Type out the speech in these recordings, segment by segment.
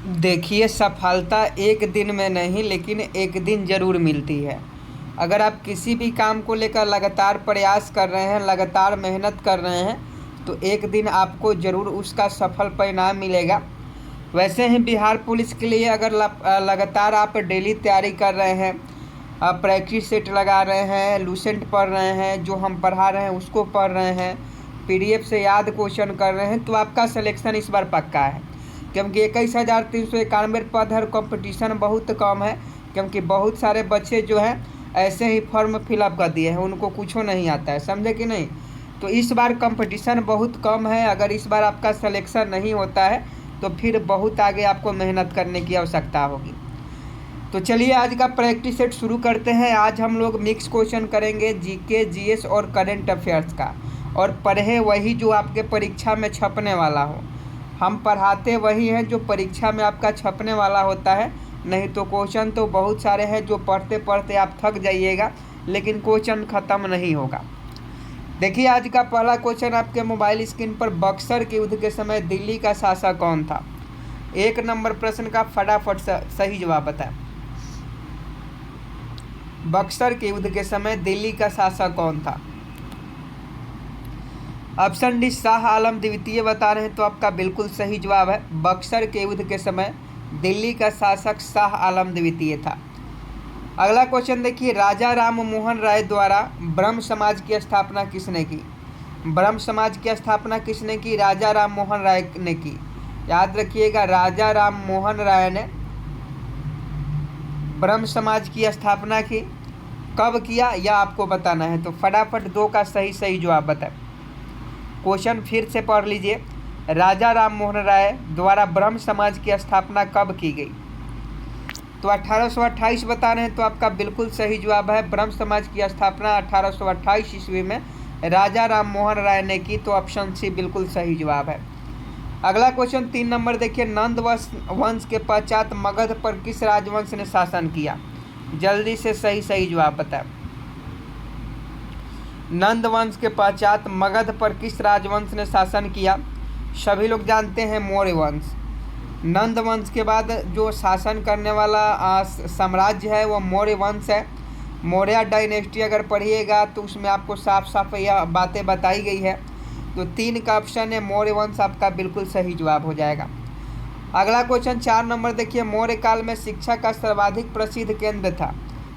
देखिए, सफलता एक दिन में नहीं लेकिन एक दिन ज़रूर मिलती है। अगर आप किसी भी काम को लेकर लगातार प्रयास कर रहे हैं, लगातार मेहनत कर रहे हैं, तो एक दिन आपको ज़रूर उसका सफल परिणाम मिलेगा। वैसे ही बिहार पुलिस के लिए अगर लगातार आप डेली तैयारी कर रहे हैं, आप प्रैक्टिस सेट लगा रहे हैं, लूसेंट पढ़ रहे हैं, जो हम पढ़ा रहे हैं उसको पढ़ रहे हैं, पीडीएफ से याद क्वेश्चन कर रहे हैं, तो आपका सिलेक्शन इस बार पक्का है। क्योंकि 21,391 पद है और कंपटीशन बहुत कम है, क्योंकि बहुत सारे बच्चे जो हैं ऐसे ही फॉर्म फिलअप कर दिए हैं, उनको कुछ नहीं आता है, समझे कि नहीं। तो इस बार कंपटीशन बहुत कम है। अगर इस बार आपका सिलेक्शन नहीं होता है तो फिर बहुत आगे आपको मेहनत करने की आवश्यकता होगी। तो चलिए आज का प्रैक्टिस सेट शुरू करते हैं। आज हम लोग मिक्स क्वेश्चन करेंगे, जीके, जीएस और करंट अफेयर्स का, और पढ़े वही जो आपके परीक्षा में छपने वाला हो। हम पढ़ाते वही हैं जो परीक्षा में आपका छपने वाला होता है। नहीं तो क्वेश्चन तो बहुत सारे हैं जो पढ़ते पढ़ते आप थक जाइएगा, लेकिन क्वेश्चन ख़त्म नहीं होगा। देखिए आज का पहला क्वेश्चन आपके मोबाइल स्क्रीन पर, बक्सर के युद्ध के समय दिल्ली का शासक कौन था? 1 नंबर प्रश्न का फटाफट सही जवाब बताएं। बक्सर के युद्ध के समय दिल्ली का शासक कौन था? ऑप्शन डी शाह आलम द्वितीय बता रहे हैं, तो आपका बिल्कुल सही जवाब है। बक्सर के युद्ध के समय दिल्ली का शासक शाह आलम द्वितीय था। अगला क्वेश्चन देखिए, राजा राम मोहन राय द्वारा ब्रह्म समाज की स्थापना किसने की? ब्रह्म समाज की स्थापना किसने की? राजा राम मोहन राय ने की। याद रखिएगा, राजा राम मोहन राय ने ब्रह्म समाज की स्थापना की। कब किया यह आपको बताना है, तो फटाफट 2 का सही जवाब बताएं। क्वेश्चन फिर से पढ़ लीजिए, राजा राम मोहन राय द्वारा ब्रह्म समाज की स्थापना कब की गई? तो 1828 बता रहे हैं, तो आपका बिल्कुल सही जवाब है। ब्रह्म समाज की स्थापना 1828 ईस्वी में राजा राम मोहन राय ने की, तो ऑप्शन सी बिल्कुल सही जवाब है। अगला क्वेश्चन 3 नंबर देखिए, नंद वंश के पश्चात मगध पर किस राजवंश ने शासन किया? जल्दी से सही जवाब बताएं। नंद वंश के पश्चात मगध पर किस राजवंश ने शासन किया? सभी लोग जानते हैं मौर्य वंश। नंद वंश के बाद जो शासन करने वाला साम्राज्य है वो मौर्य वंश है। मौर्य डायनेस्टी अगर पढ़िएगा तो उसमें आपको साफ साफ यह बातें बताई गई है। तो 3 का ऑप्शन है मौर्य वंश, आपका बिल्कुल सही जवाब हो जाएगा। अगला क्वेश्चन 4 नंबर देखिए, मौर्य काल में शिक्षा का सर्वाधिक प्रसिद्ध केंद्र था।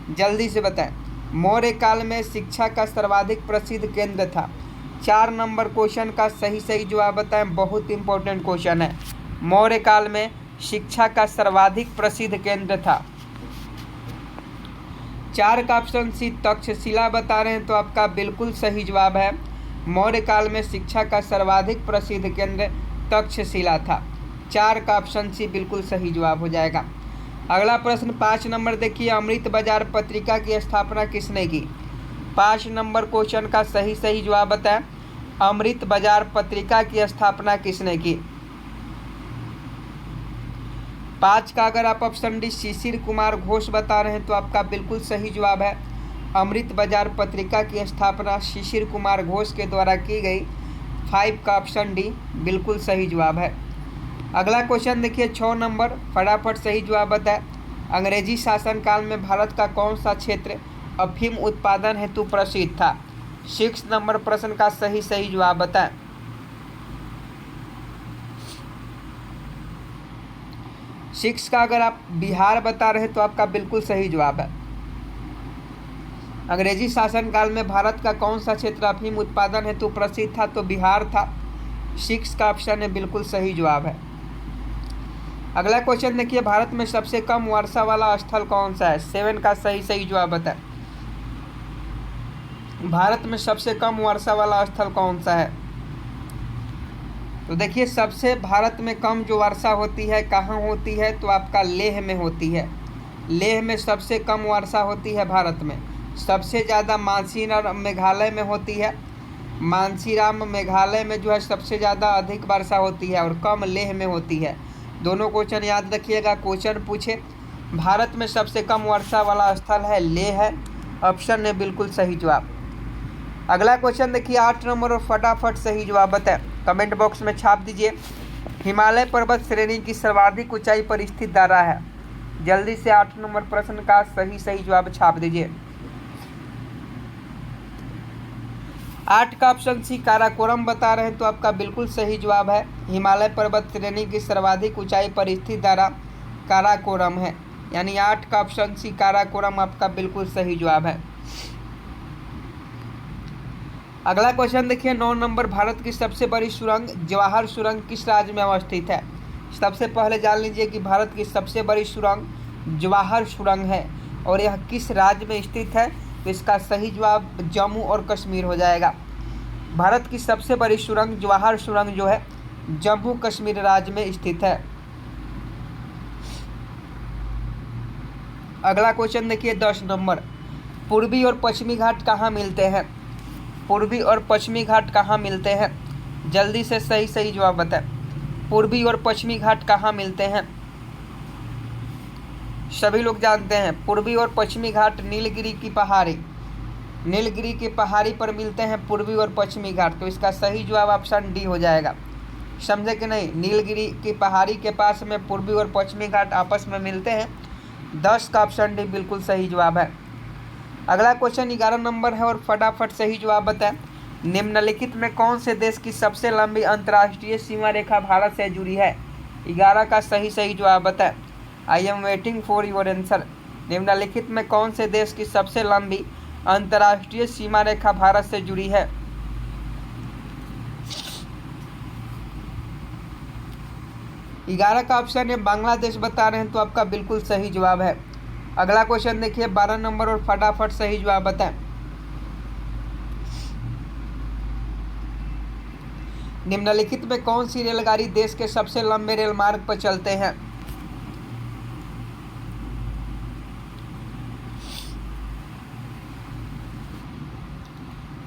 जल्दी से बताएं, मौर्य काल में शिक्षा का सर्वाधिक प्रसिद्ध केंद्र था। 4 नंबर क्वेश्चन का सही जवाब बताएं, बहुत इंपॉर्टेंट क्वेश्चन है। मौर्य काल में शिक्षा का सर्वाधिक प्रसिद्ध केंद्र था। 4 का ऑप्शन सी तक्षशिला बता रहे हैं, तो आपका बिल्कुल सही जवाब है। मौर्य काल में शिक्षा का सर्वाधिक प्रसिद्ध केंद्र तक्षशिला था। 4 का ऑप्शन सी बिल्कुल सही जवाब हो जाएगा। अगला प्रश्न 5 नंबर देखिए, अमृत बाजार पत्रिका की स्थापना किसने की? 5 नंबर क्वेश्चन का सही जवाब बताएं, अमृत बाजार पत्रिका की स्थापना किसने की? 5 का अगर आप ऑप्शन डी शिशिर कुमार घोष बता रहे हैं, तो आपका बिल्कुल सही जवाब है। अमृत बाजार पत्रिका की स्थापना शिशिर कुमार घोष के द्वारा की गई। 5 का ऑप्शन डी बिल्कुल सही जवाब है। अगला क्वेश्चन देखिए 6 नंबर, फटाफट सही जवाब बताएं। अंग्रेजी शासनकाल में भारत का कौन सा क्षेत्र अफीम उत्पादन हेतु प्रसिद्ध था? 6 नंबर प्रश्न का सही जवाब बताएं। 6 का अगर आप बिहार बता रहे हैं, तो आपका बिल्कुल सही जवाब है। अंग्रेजी शासनकाल में भारत का कौन सा क्षेत्र अफीम उत्पादन हेतु प्रसिद्ध था? तो बिहार था। 6 का ऑप्शन है बिल्कुल सही जवाब है। अगला क्वेश्चन देखिए, भारत में सबसे कम वर्षा वाला स्थल कौन सा है? 7 का सही जवाब बताएं। भारत में सबसे कम वर्षा वाला स्थल कौन सा है? तो देखिए, सबसे भारत में कम जो वर्षा होती है कहाँ होती है? तो आपका लेह में होती है। लेह में सबसे कम वर्षा होती है भारत में। सबसे ज़्यादा मानसीराम मेघालय में होती है। मानसीराम मेघालय में जो है सबसे ज़्यादा अधिक वर्षा होती है, और कम लेह में होती है। दोनों क्वेश्चन याद रखिएगा। क्वेश्चन पूछे भारत में सबसे कम वर्षा वाला स्थल है लेह है, ऑप्शन है बिल्कुल सही जवाब। अगला क्वेश्चन देखिए 8 नंबर, और फटाफट सही जवाब बताएं, कमेंट बॉक्स में छाप दीजिए। हिमालय पर्वत श्रेणी की सर्वाधिक ऊंचाई पर स्थित दारा है। जल्दी से 8 नंबर प्रश्न का सही जवाब छाप दीजिए। 8 का ऑप्शन सी काराकोरम बता रहे हैं, तो आपका बिल्कुल सही जवाब है हिमालय पर्वत श्रेणी की सर्वाधिक ऊंचाई पर स्थित दारा काराकोरम है। यानी 8 का ऑप्शन सी काराकोरम आपका बिल्कुल सही जवाब है। अगला क्वेश्चन देखिए 9 नंबर, भारत की सबसे बड़ी सुरंग जवाहर सुरंग किस राज्य में अवस्थित है? सबसे पहले जान लीजिए कि भारत की सबसे बड़ी सुरंग जवाहर सुरंग है और यह किस राज्य में स्थित है, तो इसका सही जवाब जम्मू और कश्मीर हो जाएगा। भारत की सबसे बड़ी सुरंग जवाहर सुरंग जो है जम्मू कश्मीर राज्य में स्थित है। अगला क्वेश्चन देखिए 10 नंबर, पूर्वी और पश्चिमी घाट कहाँ मिलते हैं? पूर्वी और पश्चिमी घाट कहाँ मिलते हैं? जल्दी से सही जवाब बताएं। पूर्वी और पश्चिमी घाट कहाँ मिलते हैं? सभी लोग जानते हैं पूर्वी और पश्चिमी घाट नीलगिरी की पहाड़ी पर मिलते हैं पूर्वी और पश्चिमी घाट। तो इसका सही जवाब ऑप्शन डी हो जाएगा। समझे कि नहीं? नीलगिरी की पहाड़ी के पास में पूर्वी और पश्चिमी घाट आपस में मिलते हैं। 10 का ऑप्शन डी बिल्कुल सही जवाब है। अगला क्वेश्चन 11 नंबर है और फटाफट सही जवाब बताएं। निम्नलिखित में कौन से देश की सबसे लंबी अंतर्राष्ट्रीय सीमा रेखा भारत से जुड़ी है? 11 का सही जवाब बताएं। I am waiting for your answer. निम्नलिखित में कौन से देश की सबसे लंबी अंतर्राष्ट्रीय सीमा रेखा भारत से जुड़ी है? ग्यारह का ऑप्शन है बांग्लादेश बता रहे हैं, तो आपका बिल्कुल सही जवाब है। अगला क्वेश्चन देखिए 12 नंबर और फटाफट सही जवाब बताएं। निम्नलिखित में कौन सी रेलगाड़ी देश के सबसे लंबे रेल मार्ग पर चलते हैं?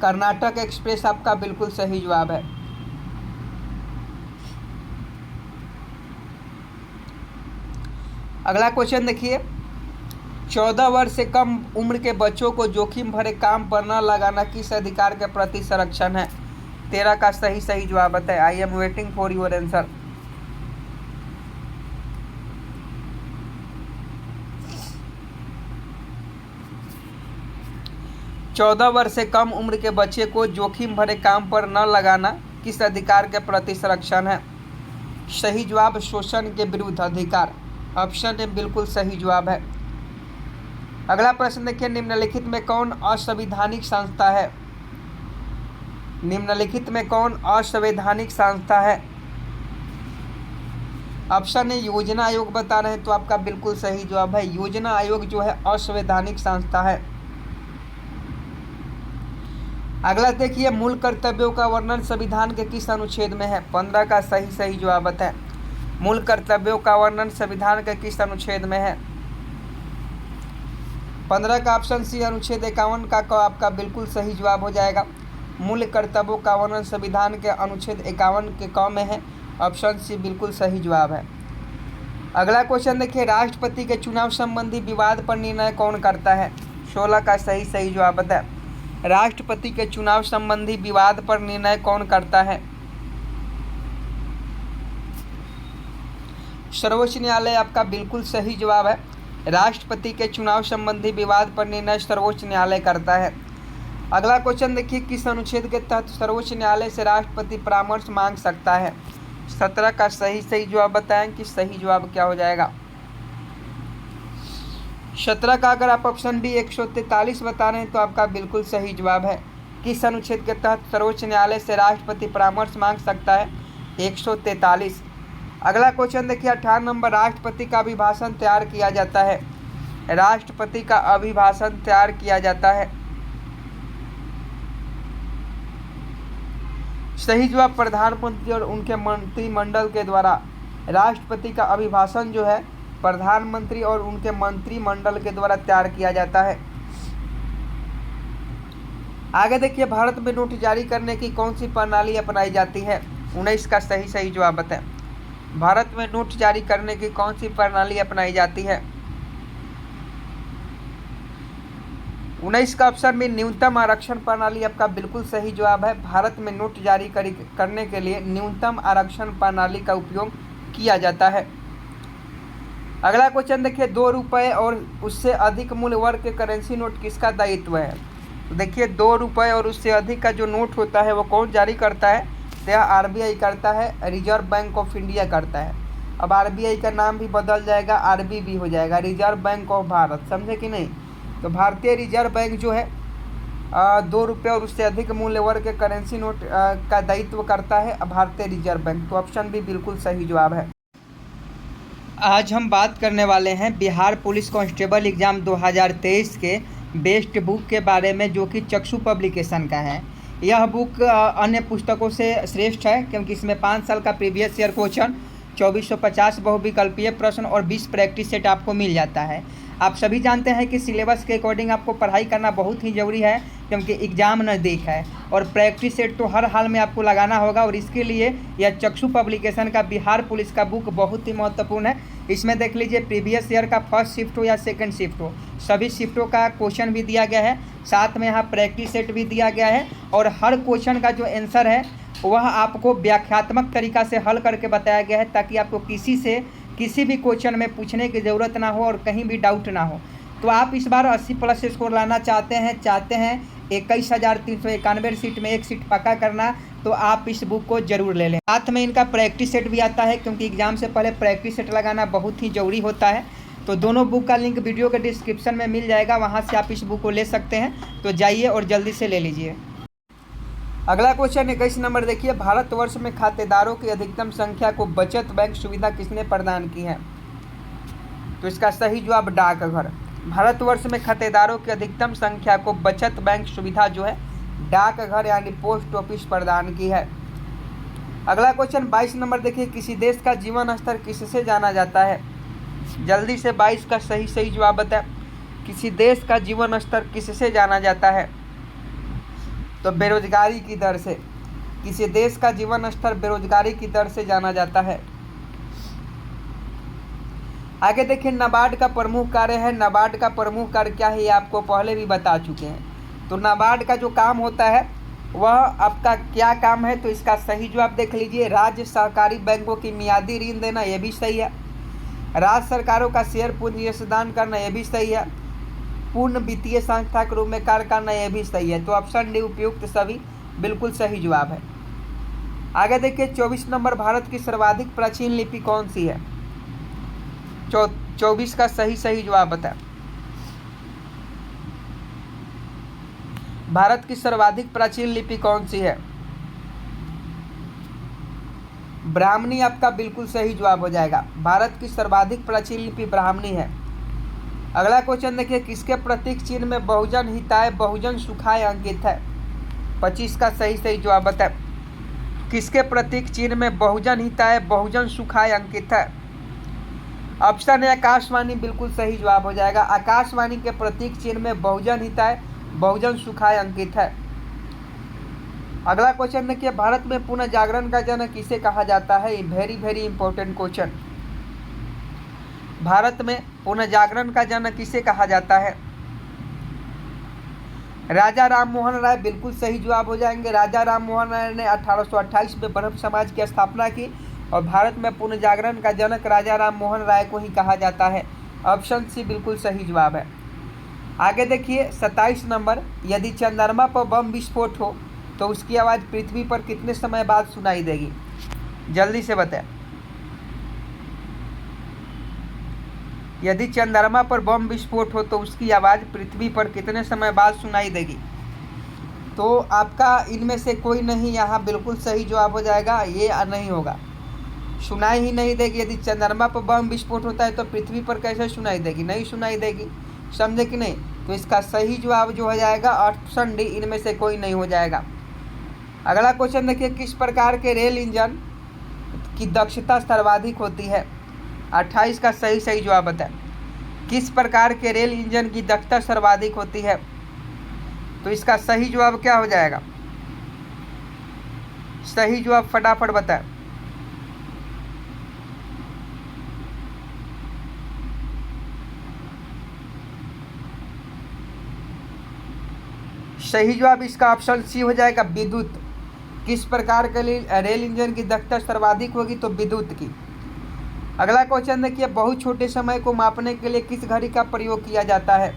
कर्नाटक एक्सप्रेस आपका बिल्कुल सही जवाब है। अगला क्वेश्चन देखिए 14 वर्ष से कम उम्र के बच्चों को जोखिम भरे काम पर न लगाना किस अधिकार के प्रति संरक्षण है? 13 का सही जवाब बताएं। I am waiting for your answer. चौदह वर्ष से कम उम्र के बच्चे को जोखिम भरे काम पर न लगाना किस अधिकार के प्रति संरक्षण है? सही जवाब शोषण के विरुद्ध अधिकार। ऑप्शन ए बिल्कुल सही जवाब है। अगला प्रश्न देखिए निम्नलिखित में कौन असंवैधानिक संस्था है? निम्नलिखित में कौन असंवैधानिक संस्था है? ऑप्शन ए योजना आयोग बता रहे हैं, तो आपका बिल्कुल सही जवाब है। योजना आयोग जो है असंवैधानिक संस्था है। अगला देखिए मूल कर्तव्यों का वर्णन संविधान के किस अनुच्छेद में है? 15 का सही जवाब बताएं। मूल कर्तव्यों का वर्णन संविधान के किस अनुच्छेद में है? 15 का ऑप्शन सी अनुच्छेद 51 का आपका बिल्कुल सही जवाब हो जाएगा। मूल कर्तव्यों का वर्णन संविधान के अनुच्छेद 51 के क में है। ऑप्शन सी बिल्कुल सही जवाब है। अगला क्वेश्चन देखिए राष्ट्रपति के चुनाव संबंधी विवाद पर निर्णय कौन करता है? 16 का सही जवाब बताएं। राष्ट्रपति के चुनाव संबंधी विवाद पर निर्णय कौन करता है? सर्वोच्च न्यायालय आपका बिल्कुल सही जवाब है। राष्ट्रपति के चुनाव संबंधी विवाद पर निर्णय सर्वोच्च न्यायालय करता है। अगला क्वेश्चन देखिए किस अनुच्छेद के तहत सर्वोच्च न्यायालय से राष्ट्रपति परामर्श मांग सकता है? 17 का सही जवाब बताएं कि सही जवाब क्या हो जाएगा। 17 का अगर आप ऑप्शन बी 143 बता रहे हैं, तो आपका बिल्कुल सही जवाब है। किस अनुच्छेद के तहत सर्वोच्च न्यायालय से राष्ट्रपति परामर्श मांग सकता है? 143। अगला क्वेश्चन देखिए 18 नंबर राष्ट्रपति का अभिभाषण तैयार किया जाता है। राष्ट्रपति का अभिभाषण तैयार किया जाता है। सही जवाब प्रधानमंत्री और उनके मंत्रिमंडल के द्वारा। राष्ट्रपति का अभिभाषण जो है प्रधानमंत्री और उनके मंत्रिमंडल के द्वारा तैयार किया जाता है। आगे देखिए भारत में नोट जारी करने की कौन सी प्रणाली अपनाई जाती है? 19 का सही जवाब बताएं। भारत में नोट जारी करने की कौन सी प्रणाली अपनाई जाती है? 19 का ऑप्शन में न्यूनतम आरक्षण प्रणाली आपका बिल्कुल सही जवाब है। भारत में नोट जारी करने के लिए न्यूनतम आरक्षण प्रणाली का उपयोग किया जाता है। अगला क्वेश्चन देखिए, 2 रुपये और उससे अधिक मूल्य वर्ग के करेंसी नोट किसका दायित्व है? तो देखिए 2 रुपये और उससे अधिक का जो नोट होता है वो कौन जारी करता है? तो यह RBI करता है, रिजर्व बैंक ऑफ इंडिया करता है। अब RBI का नाम भी बदल जाएगा, RBB हो जाएगा, रिजर्व बैंक ऑफ भारत, समझे कि नहीं? तो भारतीय रिजर्व बैंक जो है 2 रुपये और उससे अधिक मूल्य वर्ग के करेंसी नोट का दायित्व करता है भारतीय रिजर्व बैंक। तो ऑप्शन भी बिल्कुल सही जवाब है। आज हम बात करने वाले हैं बिहार पुलिस कांस्टेबल एग्ज़ाम 2023 के बेस्ट बुक के बारे में, जो कि चक्षु पब्लिकेशन का है। यह बुक अन्य पुस्तकों से श्रेष्ठ है क्योंकि इसमें 5 साल का प्रीवियस ईयर क्वेश्चन, 2450 बहुविकल्पीय प्रश्न और 20 प्रैक्टिस सेट आपको मिल जाता है। आप सभी जानते हैं कि सिलेबस के अकॉर्डिंग आपको पढ़ाई करना बहुत ही ज़रूरी है क्योंकि एग्ज़ाम नज़दीक है और प्रैक्टिस सेट तो हर हाल में आपको लगाना होगा। और इसके लिए यह चक्षु पब्लिकेशन का बिहार पुलिस का बुक बहुत ही महत्वपूर्ण है। इसमें देख लीजिए प्रीवियस ईयर का फर्स्ट शिफ्ट हो या सेकंड शिफ्ट हो, सभी शिफ्टों का क्वेश्चन भी दिया गया है, साथ में यहाँ प्रैक्टिस सेट भी दिया गया है और हर क्वेश्चन का जो आंसर है वह आपको व्याख्यात्मक तरीका से हल करके बताया गया है ताकि आपको किसी भी क्वेश्चन में पूछने की ज़रूरत ना हो और कहीं भी डाउट ना हो। तो आप इस बार 80+ स्कोर लाना चाहते हैं 21,391 सीट में 1 सीट पक्का करना, तो आप इस बुक को ज़रूर ले लें। साथ में इनका प्रैक्टिस सेट भी आता है क्योंकि एग्ज़ाम से पहले प्रैक्टिस सेट लगाना बहुत ही ज़रूरी होता है। तो दोनों बुक का लिंक वीडियो के डिस्क्रिप्शन में मिल जाएगा, वहाँ से आप इस बुक को ले सकते हैं। तो जाइए और जल्दी से ले लीजिए। अगला क्वेश्चन 21 नंबर देखिए, भारतवर्ष में खातेदारों की अधिकतम संख्या को बचत बैंक सुविधा किसने प्रदान की है? तो इसका सही जवाब डाकघर। भारतवर्ष में खातेदारों की अधिकतम संख्या को बचत बैंक सुविधा जो है डाकघर यानी पोस्ट ऑफिस प्रदान की है। अगला क्वेश्चन 22 नंबर देखिए, किसी देश का जीवन स्तर किससे जाना जाता है? जल्दी से 22 का सही जवाब बताएं। किसी देश का जीवन स्तर किससे जाना जाता है? तो बेरोजगारी की दर से। किसी देश का जीवन स्तर बेरोजगारी की दर से जाना जाता है। आगे देखिए, नाबार्ड का प्रमुख कार्य है। नाबार्ड का प्रमुख कार्य क्या है ये आपको पहले भी बता चुके हैं। तो नाबार्ड का जो काम होता है वह आपका क्या काम है? तो इसका सही जवाब देख लीजिए, राज्य सहकारी बैंकों की मियादी ऋण देना, यह भी सही है। राज्य सरकारों का शेयर पूंजी अंशदान करना, यह भी सही है। पूर्ण वित्तीय संस्था के रूप में कार्य करना, यह भी सही है। तो ऑप्शन डी उपयुक्त सभी बिल्कुल सही जवाब है। आगे देखिए 24 नंबर, भारत की सर्वाधिक प्राचीन लिपि कौन सी है? 24 का सही जवाब बताएं। भारत की सर्वाधिक प्राचीन लिपि कौन सी है? ब्राह्मणी आपका बिल्कुल सही जवाब हो जाएगा। भारत की सर्वाधिक प्राचीन लिपि ब्राह्मणी है। अगला क्वेश्चन देखिए, किसके प्रतीक चिन्ह में बहुजन हिताय बहुजन सुखाय अंकित है? 25 का सही जवाब बताएं। किसके प्रतीक चिन्ह में बहुजन हिताय बहुजन सुखाय अंकित है? ऑप्शन है आकाशवाणी, बिल्कुल सही जवाब हो जाएगा। आकाशवाणी के प्रतीक चिन्ह में बहुजन हिताय बहुजन सुखाय अंकित है। अगला क्वेश्चन देखिए, भारत में पुनः जागरण का जनक किसे कहा जाता है? Very important question. भारत में पुनः जागरण का जनक किसे कहा जाता है? राजा राम मोहन राय, बिल्कुल सही जवाब हो जाएंगे। राजा राम मोहन राय ने 1828 में ब्रह्म समाज की स्थापना की और भारत में पुनः जागरण का जनक राजा राम मोहन राय को ही कहा जाता है। ऑप्शन सी बिल्कुल सही जवाब है। आगे देखिए 27 नंबर, यदि चंद्रमा पर बम विस्फोट हो तो उसकी आवाज़ पृथ्वी पर कितने समय बाद सुनाई देगी? जल्दी से बताएं। यदि चंद्रमा पर बम विस्फोट हो तो उसकी आवाज़ पृथ्वी पर कितने समय बाद सुनाई देगी? तो आपका इनमें से कोई नहीं यहाँ बिल्कुल सही जवाब हो जाएगा, ये नहीं होगा, सुनाई ही नहीं देगी। यदि चंद्रमा पर बम विस्फोट होता है तो पृथ्वी पर कैसे सुनाई देगी? नहीं सुनाई देगी, समझे कि नहीं? तो इसका सही जवाब जो हो जाएगा ऑप्शन डी, इनमें से कोई नहीं हो जाएगा। अगला क्वेश्चन देखिए, किस प्रकार के रेल इंजन की दक्षता सर्वाधिक होती है? 28 का सही जवाब बताएं। किस प्रकार के रेल इंजन की दक्षता सर्वाधिक होती है? तो इसका सही जवाब क्या हो जाएगा? सही जवाब फटाफट बताएं। सही जवाब इसका ऑप्शन सी हो जाएगा, विद्युत। किस प्रकार के लिए रेल इंजन की दक्षता सर्वाधिक होगी, तो विद्युत की। अगला क्वेश्चन देखिए, बहुत छोटे समय को मापने के लिए किस घड़ी का प्रयोग किया जाता है।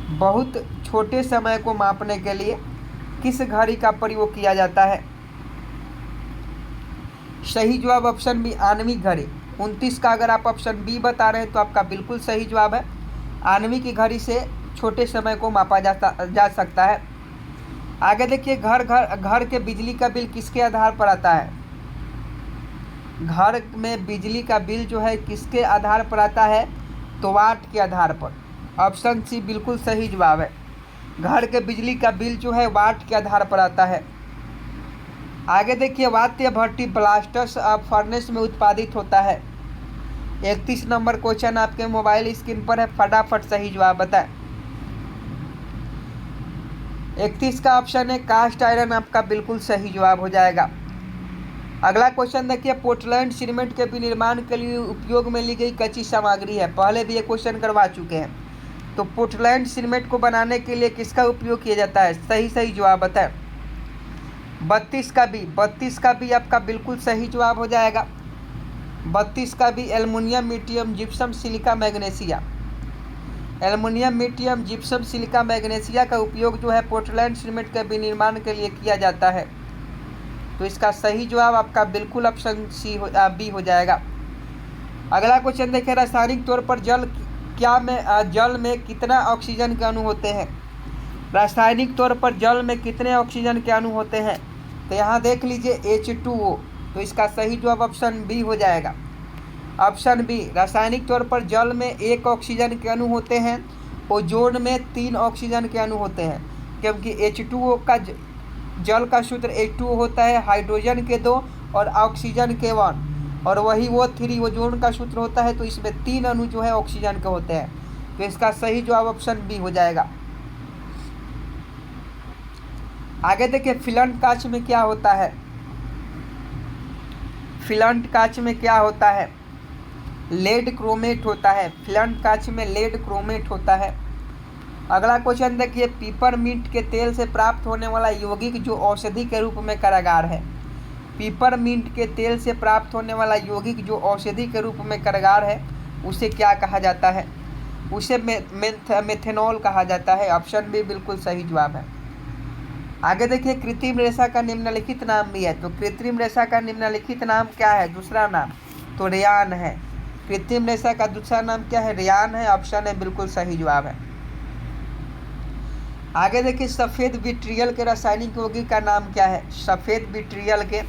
बहुत छोटे समय को मापने के लिए किस घड़ी का प्रयोग किया जाता है। सही जवाब ऑप्शन बी, आणविक घड़ी। 29 का अगर आप ऑप्शन बी बता रहे हैं तो आपका बिल्कुल सही जवाब है। आणविक घड़ी से छोटे समय को मापा जा सकता है। आगे देखिए, घर के बिजली का बिल किसके आधार पर आता है। घर में बिजली का बिल जो है किसके आधार पर आता है, तो वाट के आधार पर। ऑप्शन सी बिल्कुल सही जवाब है। घर के बिजली का बिल जो है वाट के आधार पर आता है। आगे देखिए, वात्य भट्टी ब्लास्टर्स फर्नेस में उत्पादित होता है। 31 नंबर क्वेश्चन आपके मोबाइल स्क्रीन पर है, फटाफट सही जवाब बताएं। 31 का ऑप्शन है कास्ट आयरन, आपका बिल्कुल सही जवाब हो जाएगा। अगला क्वेश्चन देखिए, पोर्टलैंड सीमेंट के विनिर्माण के लिए उपयोग में ली गई कच्ची सामग्री है। पहले भी ये क्वेश्चन करवा चुके हैं। तो पोर्टलैंड सीमेंट को बनाने के लिए किसका उपयोग किया जाता है, सही जवाब बताएं। 32 का भी आपका बिल्कुल सही जवाब हो जाएगा। 32 का भी aluminium, medium, gypsum, silica, magnesia. Aluminium, medium, gypsum, silica, magnesia का उपयोग जो है पोर्टलैंड सीमेंट के विनिर्माण के लिए किया जाता है। तो इसका सही जवाब आपका बिल्कुल ऑप्शन सी बी हो जाएगा। अगला क्वेश्चन देखिए, रासायनिक तौर पर जल में कितना ऑक्सीजन के अणु होते हैं। रासायनिक तौर पर जल में कितने ऑक्सीजन के अणु होते हैं, तो यहाँ देख लीजिए H2O। तो इसका सही जवाब ऑप्शन बी हो जाएगा। ऑप्शन बी, रासायनिक तौर पर जल में 1 ऑक्सीजन के अणु होते हैं, ओजोन में 3 ऑक्सीजन के अणु होते हैं। क्योंकि H2O का जल का सूत्र H2O होता है, हाइड्रोजन के 2 और ऑक्सीजन के 1, और वही वो 3 ओजोन का सूत्र होता है। तो इसमें 3 अणु जो है ऑक्सीजन के होते हैं। तो इसका सही जवाब ऑप्शन बी हो जाएगा। आगे देखिए, फिलंट कांच में क्या होता है। फिलंट कांच में क्या होता है, लेड क्रोमेट होता है। फिलंट कांच में लेड क्रोमेट होता है। अगला क्वेश्चन देखिए, पीपरमिंट के तेल से प्राप्त होने वाला यौगिक जो औषधि के रूप में कारागार है। पीपरमिंट के तेल से प्राप्त होने वाला यौगिक जो औषधि के रूप में कारागार है, उसे क्या कहा जाता है, उसे मेथेनॉल कहा जाता है। ऑप्शन बी बिल्कुल सही जवाब है। आगे देखिए, कृत्रिम रेशा का निम्नलिखित नाम भी है। तो कृत्रिम रेशा का निम्नलिखित नाम क्या है, दूसरा नाम, तो रेयान है। कृत्रिम रेशा का दूसरा नाम क्या है, रेयान है। ऑप्शन है बिल्कुल सही जवाब है। आगे देखिए, सफ़ेद विट्रियल के रासायनिक यौगिक का नाम क्या है। सफ़ेद विट्रियल के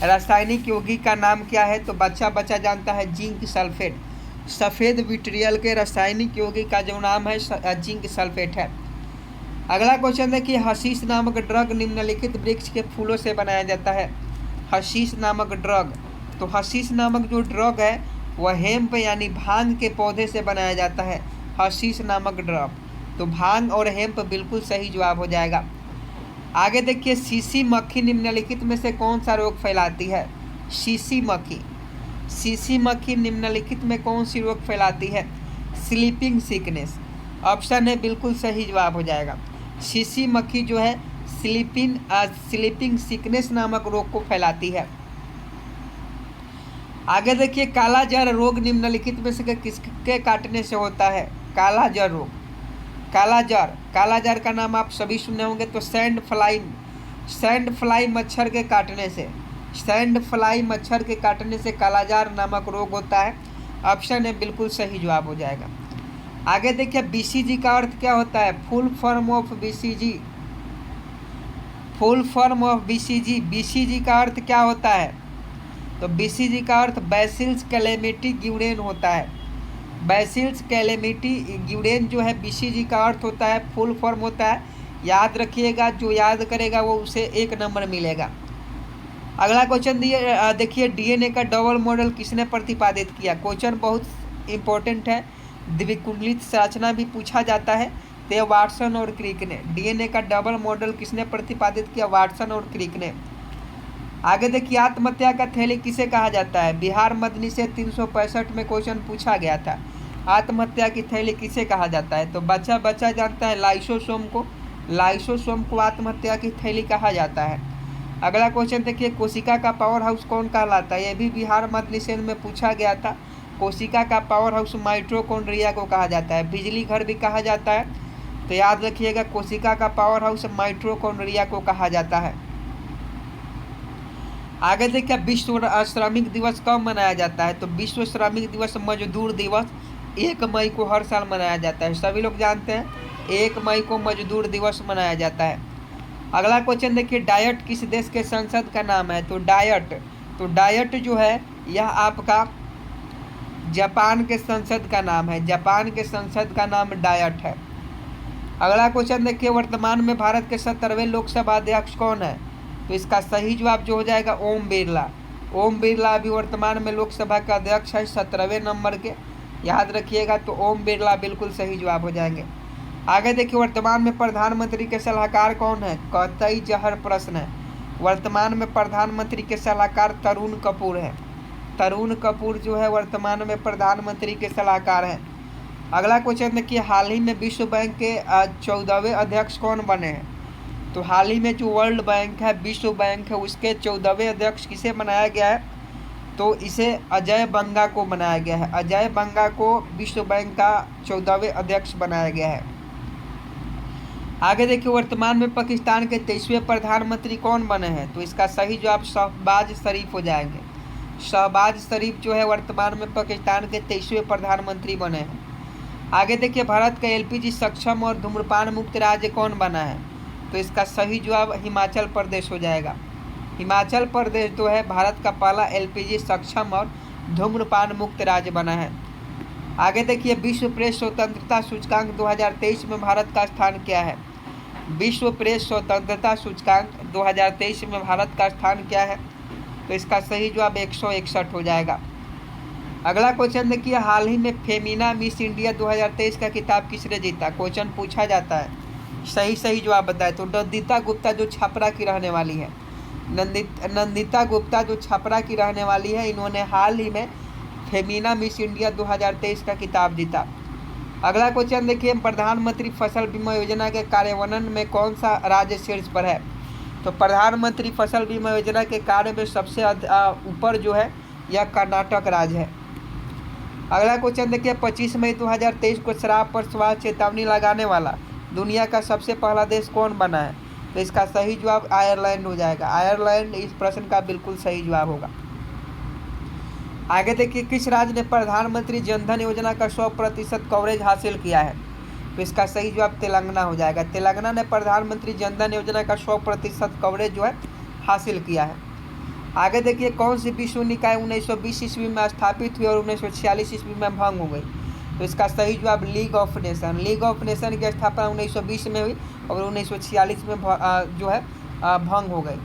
रासायनिक यौगिक का नाम क्या है, तो बच्चा जानता है, जिंक सल्फेट। सफ़ेद विट्रियल के रासायनिक यौगिक का जो नाम है जिंक सल्फेट है। अगला क्वेश्चन देखिए, हशीश नामक ड्रग निम्नलिखित वृक्ष के फूलों से बनाया जाता है। हशीश नामक ड्रग, तो हशीश नामक जो ड्रग है वह हेम्प यानी भांग के पौधे से बनाया जाता है। हशीश नामक ड्रग, तो भांग और हेम्प बिल्कुल सही जवाब हो जाएगा। आगे देखिए, सीसी मक्खी निम्नलिखित में से कौन सा रोग फैलाती है। सीसी मक्खी निम्नलिखित में कौन सी रोग फैलाती है, स्लीपिंग सिकनेस। ऑप्शन है बिल्कुल सही जवाब हो जाएगा। सीसी मक्खी जो है स्लीपिंग सिकनेस नामक रोग को फैलाती है। आगे देखिए, कालाजार रोग निम्नलिखित में से किसके काटने से होता है। कालाजार रोग, कालाजार का नाम आप सभी सुने होंगे। तो सैंड फ्लाई मच्छर के काटने से कालाजार नामक रोग होता है। ऑप्शन है बिल्कुल सही जवाब हो जाएगा। आगे देखिए, बीसीजी का अर्थ क्या होता है, full form of BCG. BCG का अर्थ क्या होता है, तो बीसीजी का अर्थ बैसिलस कैलेमिटी गिवरेन होता है। बैसिलस कैलेमिटी गिवरेन जो है बीसीजी का अर्थ होता है, फुल फॉर्म होता है। याद रखिएगा, जो याद करेगा वो उसे 1 नंबर मिलेगा। अगला क्वेश्चन देखिए, डीएनए का डबल मॉडल किसने प्रतिपादित किया। क्वेश्चन बहुत इंपॉर्टेंट है, द्विकुंडलित संरचना भी पूछा जाता है। तो वाटसन और क्रिक ने। डीएनए का डबल मॉडल किसने प्रतिपादित किया, वाटसन और क्रिक ने। आगे देखिए, आत्महत्या का थैली किसे कहा जाता है। बिहार मध्य निषेध 365 में क्वेश्चन पूछा गया था, आत्महत्या की थैली किसे कहा जाता है। तो बच्चा जानता है, लाइसोसोम को लाइसोसोम को आत्महत्या की थैली कहा जाता है। अगला क्वेश्चन देखिए, कोशिका का पावर हाउस कौन कहलाता है? यह भी बिहार मध्य निषेध में पूछा गया था। कोशिका का पावर हाउस माइटोकॉन्ड्रिया को कहा जाता है। बिजली घर भी कहा जाता है, तो याद रखिएगा कोशिका का पावर हाउस माइटोकॉन्ड्रिया को कहा जाता है। आगे देखिए, विश्व श्रमिक दिवस कब मनाया जाता है? तो विश्व श्रमिक दिवस मजदूर दिवस 1 मई को हर साल मनाया जाता है। सभी लोग जानते हैं 1 मई को मजदूर दिवस मनाया जाता है। अगला क्वेश्चन देखिए, डायट किस देश के संसद का नाम है? तो डायट जो है यह आपका जापान के संसद का नाम है। जापान के संसद का नाम डायट है। अगला क्वेश्चन देखिए, वर्तमान में भारत के 17वें लोकसभा अध्यक्ष कौन है? तो इसका सही जवाब जो हो जाएगा ओम बिरला। ओम बिरला अभी वर्तमान में लोकसभा का अध्यक्ष है 17वें नंबर के, याद रखिएगा। तो ओम बिरला बिल्कुल सही जवाब हो जाएंगे। आगे देखिए, वर्तमान में प्रधानमंत्री के सलाहकार कौन है? कतई जहर प्रश्न है। वर्तमान में प्रधानमंत्री के सलाहकार तरुण कपूर है। तरुण कपूर जो है वर्तमान में प्रधानमंत्री के सलाहकार हैं। अगला क्वेश्चन देखिए, हाल ही में विश्व बैंक के 14वें अध्यक्ष कौन बने हैं? तो हाल ही में जो वर्ल्ड बैंक है, विश्व बैंक है, उसके 14वें अध्यक्ष किसे बनाया गया है? तो इसे अजय बंगा को बनाया गया है। अजय बंगा को विश्व बैंक का 14वें अध्यक्ष बनाया गया है। आगे देखिए, वर्तमान में पाकिस्तान के 23वें प्रधानमंत्री कौन बने हैं? तो इसका सही जवाब शहबाज शरीफ हो जाएंगे। शहबाज शरीफ जो है वर्तमान में पाकिस्तान के 23वें प्रधानमंत्री बने हैं। आगे देखिए, भारत का एलपीजी सक्षम और धूम्रपान मुक्त राज्य कौन बना है? तो इसका सही जवाब हिमाचल प्रदेश हो जाएगा। हिमाचल प्रदेश जो है भारत का पहला एलपीजी सक्षम और धूम्रपान मुक्त राज्य बना है। आगे देखिए, विश्व प्रेस स्वतंत्रता सूचकांक 2023 में भारत का स्थान क्या है? विश्व प्रेस स्वतंत्रता सूचकांक 2023 में भारत का स्थान क्या है? तो इसका सही जवाब 161 हो जाएगा। अगला क्वेश्चन देखिए, हाल ही में फेमिना मिस इंडिया 2023 का खिताब किसने जीता? क्वेश्चन पूछा जाता है, सही जवाब बताए। तो नंदिता गुप्ता जो छपरा की रहने वाली है, नंदिता गुप्ता जो छपरा की रहने वाली है, इन्होंने हाल ही में फेमिना मिस इंडिया 2023 का खिताब जीता। अगला क्वेश्चन देखिए, प्रधानमंत्री फसल बीमा योजना के कार्यान्वयन में कौन सा राज्य शीर्ष पर है? तो प्रधानमंत्री फसल बीमा योजना के कार्य में सबसे ऊपर जो है यह कर्नाटक राज्य है। अगला क्वेश्चन देखिए, 25 मई 2023 को शराब पर स्वास्थ्य चेतावनी लगाने वाला दुनिया का सबसे पहला देश कौन बना है? तो इसका सही जवाब आयरलैंड हो जाएगा। आयरलैंड इस प्रश्न का बिल्कुल सही जवाब होगा। आगे देखिए, किस राज्य ने प्रधानमंत्री जनधन योजना का 100% कवरेज हासिल किया है? तो इसका सही जवाब तेलंगाना हो जाएगा। तेलंगाना ने प्रधानमंत्री जनधन योजना का 100% कवरेज जो है हासिल किया है। आगे देखिए, कौन सी विश्व निकाय 1920 ईस्वी में स्थापित हुई और 1946 ईस्वी में भंग हो गई? तो इसका सही जवाब league of nation. League of nation की स्थापना 1920 में हुई और 1946 में जो है भंग हो गई।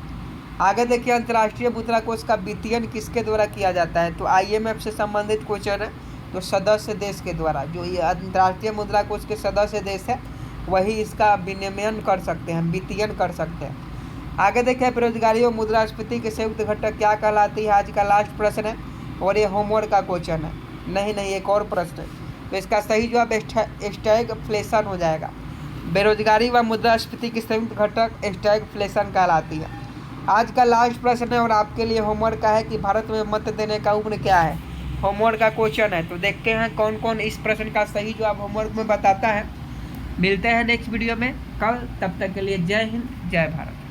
आगे देखिए, अंतर्राष्ट्रीय मुद्रा कोष का वित्तीयन किसके द्वारा किया जाता है? तो IMF से संबंधित क्वेश्चन है, तो सदस्य देश के द्वारा। जो ये अंतर्राष्ट्रीय मुद्रा कोष के सदस्य देश है वही इसका विनियमन कर सकते हैं, वित्तीयन कर सकते हैं। आगे देखिए, बेरोजगारी और मुद्रास्फीति के संयुक्त घटक क्या कहलाती है? आज का लास्ट प्रश्न है और ये होमवर्क का क्वेश्चन है। नहीं, एक और प्रश्न है। तो इसका सही जवाब स्टैगफ्लेशन हो जाएगा। बेरोजगारी व मुद्रास्फीति के संयुक्त घटक स्टैगफ्लेशन कहलाती है। आज का लास्ट प्रश्न है और आपके लिए होमवर्क का है कि भारत में मत देने का उम्र क्या है? होमवर्क का क्वेश्चन है, तो देखते हैं कौन कौन इस प्रश्न का सही जवाब होमवर्क में बताता है। मिलते हैं नेक्स्ट वीडियो में कल, तब तक के लिए जय हिंद, जय भारत।